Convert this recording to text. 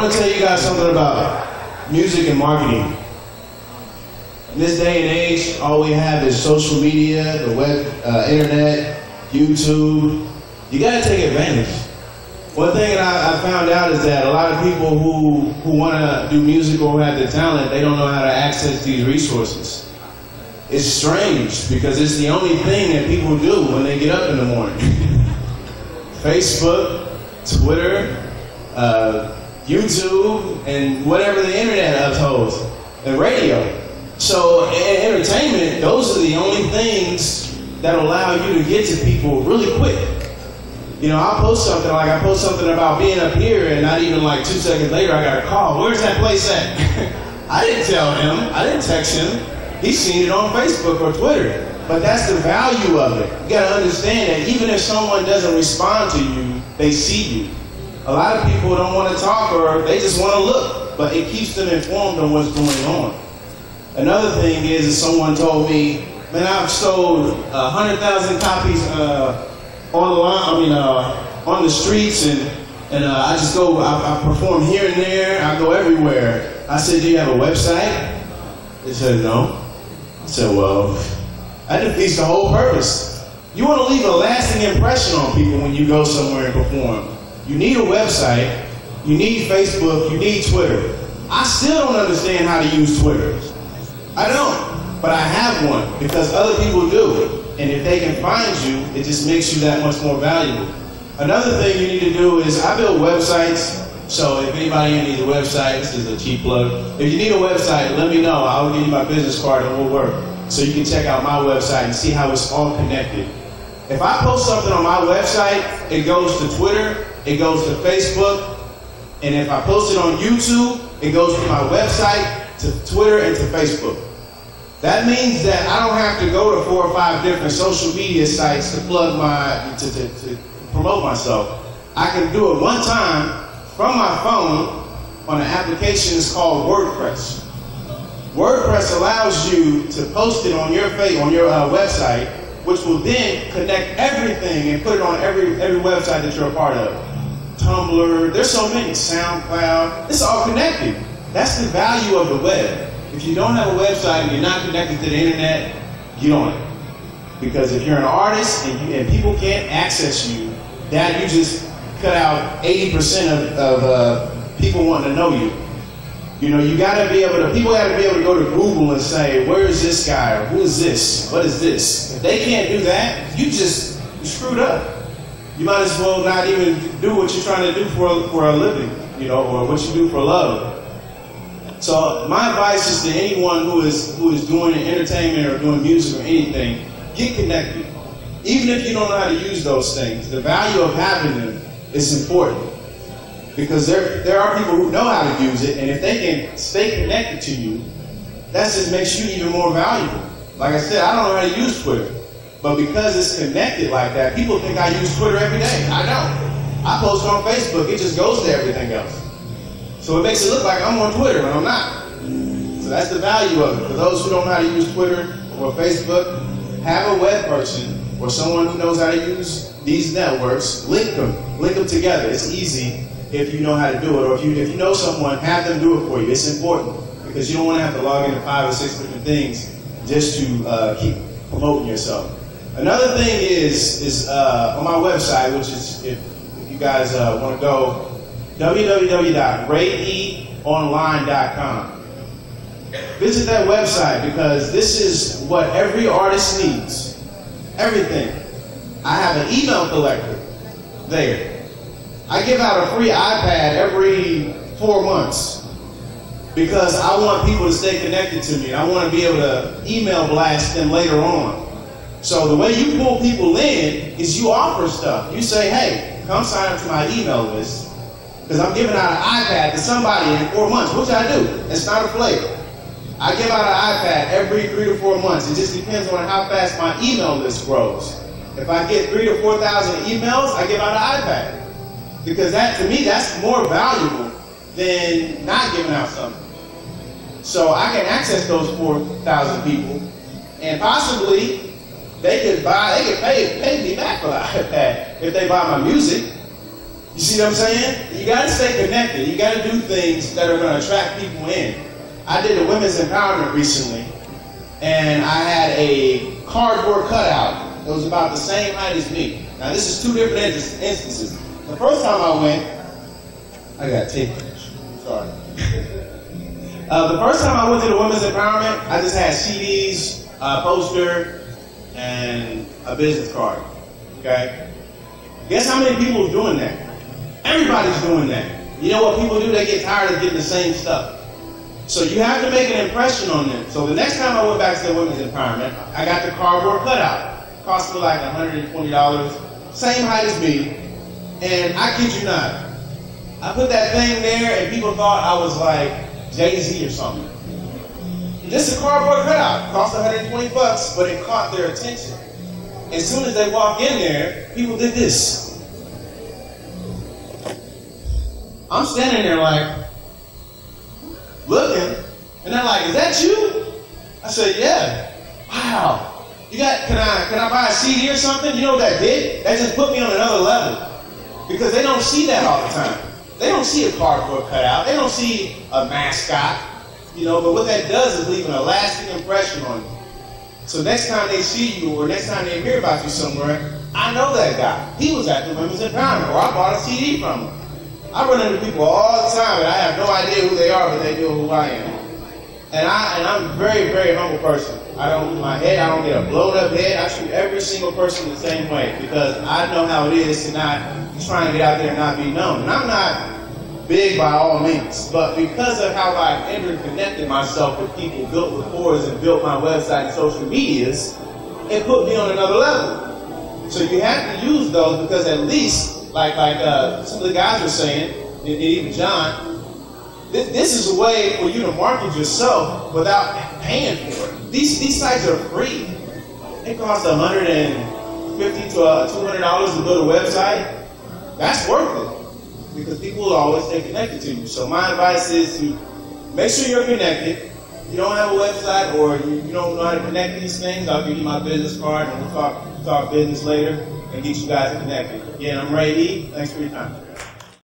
want to tell you guys something about music and marketing. In this day and age, all we have is social media, the web, internet, YouTube. You got to take advantage. One thing that I found out is that a lot of people who want to do music or who have the talent, they don't know how to access these resources. It's strange because it's the only thing that people do when they get up in the morning. Facebook, Twitter, YouTube, and whatever the internet upholds, and radio. So in entertainment, those are the only things that allow you to get to people really quick. You know, I'll post something, like I post something about being up here, and not even like 2 seconds later I got a call. Where's that place at? I didn't tell him, I didn't text him. He's seen it on Facebook or Twitter. But that's the value of it. You gotta understand that even if someone doesn't respond to you, they see you. A lot of people don't want to talk, or they just want to look, but it keeps them informed on what's going on. Another thing is someone told me, man, I've sold 100,000 copies online, on the streets, and I just go, I perform here and there, I go everywhere. I said, do you have a website? They said, no. I said, well, that defeats the whole purpose. You want to leave a lasting impression on people when you go somewhere and perform. You need a website, you need Facebook, you need Twitter. I still don't understand how to use Twitter. I don't, but I have one because other people do. And if they can find you, it just makes you that much more valuable. Another thing you need to do is, I build websites, so if anybody needs a website, this is a cheap plug. If you need a website, let me know. I'll give you my business card and we'll work. So you can check out my website and see how it's all connected. If I post something on my website, it goes to Twitter, it goes to Facebook, and if I post it on YouTube, it goes from my website to Twitter and to Facebook. That means that I don't have to go to 4 or 5 different social media sites to plug to promote myself. I can do it one time from my phone on an application that's called WordPress. WordPress allows you to post it on your website, which will then connect everything and put it on every website that you're a part of. Tumblr, there's so many, SoundCloud, it's all connected. That's the value of the web. If you don't have a website and you're not connected to the internet, get on it. Because if you're an artist and people can't access you, that you just cut out 80% of people wanting to know you. You know, you gotta be able to, people gotta be able to go to Google and say, where is this guy, or who is this, what is this? If they can't do that, you screwed up. You might as well not even do what you're trying to do for a living, you know, or what you do for love. So my advice is to anyone who is doing entertainment or doing music or anything, get connected. Even if you don't know how to use those things, the value of having them is important. Because there are people who know how to use it, and if they can stay connected to you, that just makes you even more valuable. Like I said, I don't know how to use Twitter, but because it's connected like that, people think I use Twitter every day. I don't. I post on Facebook, it just goes to everything else. So it makes it look like I'm on Twitter when I'm not. So that's the value of it. For those who don't know how to use Twitter or Facebook, have a web person or someone who knows how to use these networks, link them together. It's easy if you know how to do it, or if you know someone, have them do it for you. It's important because you don't want to have to log into 5 or 6 different things just to keep promoting yourself. Another thing is on my website, which is if you guys want to go, www.rayeonline.com. Visit that website because this is what every artist needs. Everything. I have an email collector there. I give out a free iPad every 4 months because I want people to stay connected to me. I want to be able to email blast them later on. So the way you pull people in is you offer stuff. You say, hey, come sign up to my email list because I'm giving out an iPad to somebody in 4 months, which I do. It's not a flavor. I give out an iPad every 3 to 4 months. It just depends on how fast my email list grows. If I get 3,000 to 4,000 emails, I give out an iPad. Because that, to me, that's more valuable than not giving out something. So I can access those 4,000 people, and possibly they could pay me back for the iPad if they buy my music. You see what I'm saying? You got to stay connected. You got to do things that are going to attract people in. I did a women's empowerment recently, and I had a cardboard cutout that was about the same height as me. Now, this is two different instances. The first time I went, I got tape. Sorry. The first time I went to the women's empowerment, I just had CDs, a poster, and a business card. Okay? Guess how many people are doing that? Everybody's doing that. You know what people do? They get tired of getting the same stuff. So you have to make an impression on them. So the next time I went back to the women's empowerment, I got the cardboard cutout. It cost me like $120, same height as me. And I kid you not, I put that thing there and people thought I was like Jay-Z or something. This is a cardboard cutout. It cost $120, but it caught their attention. As soon as they walk in there, people did this. I'm standing there like, looking, and they're like, is that you? I said, yeah. Wow. Can I buy a CD or something? You know what that did? That just put me on another level. Because they don't see that all the time. They don't see a cardboard cutout. They don't see a mascot. You know, but what that does is leave an lasting impression on you. So next time they see you or next time they hear about you somewhere, I know that guy. He was at the women's empowerment, or I bought a CD from him. I run into people all the time and I have no idea who they are, but they know who I am. And I'm a very, very humble person. I don't lose my head. I don't get a blown up head. I treat every single person the same way because I know how it is to not try and get out there and not be known. And I'm not big by all means, but because of how I've interconnected myself with people, built rapport, and built my website and social medias, it put me on another level. So you have to use those because at least, like some of the guys were saying, and even John, this is a way for you to market yourself without paying for it. These sites are free. It costs $150 to $200 to build a website. That's worth it because people will always stay connected to you. So my advice is to make sure you're connected. If you don't have a website or you don't know how to connect these things, I'll give you my business card and we'll talk business later and get you guys connected. Again, I'm Ray E. Thanks for your time.